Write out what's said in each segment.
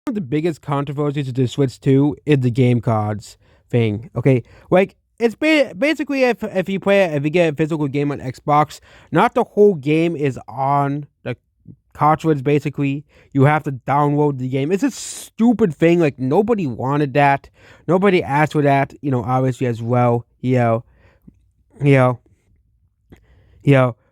of the biggest controversies to the Switch 2 is the game cards thing. Okay, like it's basically if you play if you get a physical game on Xbox, not the whole game is on the cartridge. Basically, you have to download the game. It's a stupid thing. Like nobody wanted that. Nobody asked for that. Obviously as well. You know,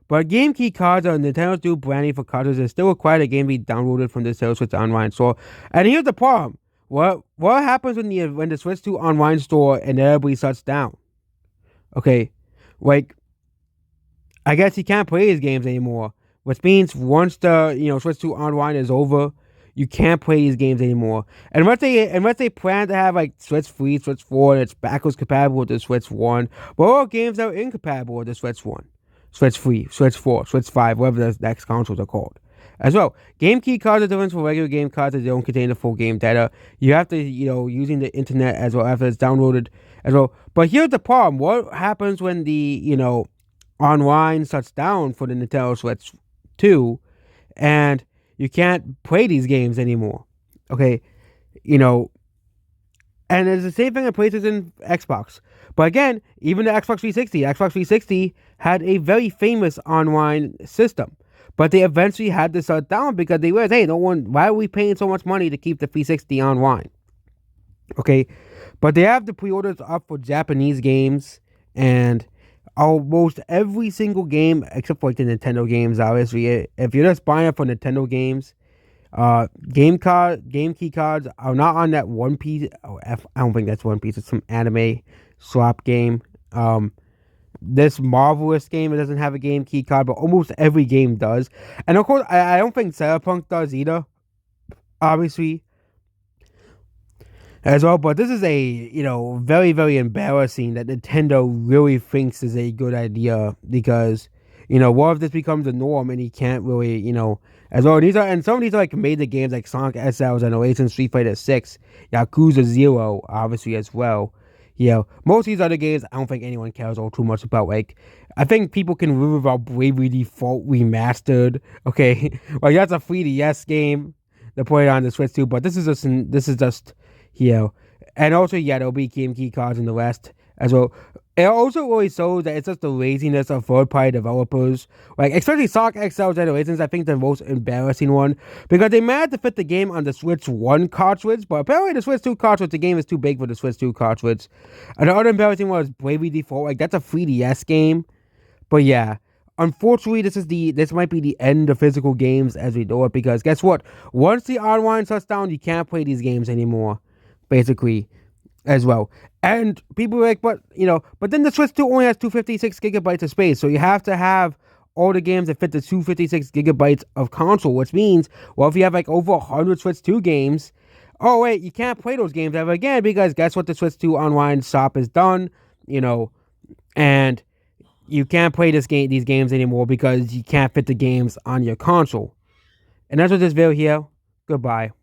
But game key cards are Nintendo's new branding for cartridges is still required a game be downloaded from the Nintendo Switch Online store. And here's the problem. What happens when the Switch 2 Online store inevitably shuts down? Okay. Like I guess you can't play these games anymore. Which means once the Switch 2 Online is over, you can't play these games anymore. And unless they plan to have like Switch 3, Switch 4, and it's backwards compatible with the Switch 1, but all games that are incompatible with the Switch 1. Switch 3, Switch 4, Switch 5, whatever the next consoles are called. As well, game key cards are different from regular game cards that don't contain the full game data. You have to, using the internet as well after it's downloaded as well. But here's the problem. What happens when the, online shuts down for the Nintendo Switch 2 and you can't play these games anymore? Okay, you know, and it's the same thing in PlayStation Xbox. But again, even the Xbox 360 had a very famous online system. But they eventually had to shut down because they realized, hey, why are we paying so much money to keep the 360 online? Okay. But they have the pre-orders up for Japanese games and almost every single game except for like the Nintendo games, obviously. If you're just buying it for Nintendo games, game key cards are not on that One Piece. Oh, I don't think that's One Piece. It's some anime swap game. This Marvelous game, it doesn't have a game key card, but almost every game does. And of course, I don't think Cyberpunk does either. Obviously, as well. But this is very, very embarrassing that Nintendo really thinks is a good idea because, what if this becomes the norm and he can't really, as well. Some of these are like major games like Sonic SLs and Oasis, Street Fighter 6, Yakuza 0, obviously as well. Most of these other games, I don't think anyone cares all too much about. Like, I think people can live about Bravely Default Remastered. Okay, like that's a 3DS game to play on the Switch too. But this is just you know, and also there'll be game key cards in the rest as well. It also really shows that it's just the laziness of third-party developers, like especially Sonic XL Generations. I think the most embarrassing one because they managed to fit the game on the Switch 1 cartridge, but apparently the Switch 2 cartridge, the game is too big for the Switch 2 cartridge. And the other embarrassing one was Bravely Default. Like that's a 3DS game, but yeah. Unfortunately, this might be the end of physical games as we know it because guess what? Once the online shuts down, you can't play these games anymore. Basically, as well. And people are like, but then the Switch 2 only has 256 gigabytes of space, so you have to have all the games that fit the 256 gigabytes of console, which means, well, if you have like over 100 Switch 2 games, oh wait, you can't play those games ever again because guess what? The Switch 2 online shop is done, and you can't play these games anymore because you can't fit the games on your console. And that's what this video here. Goodbye.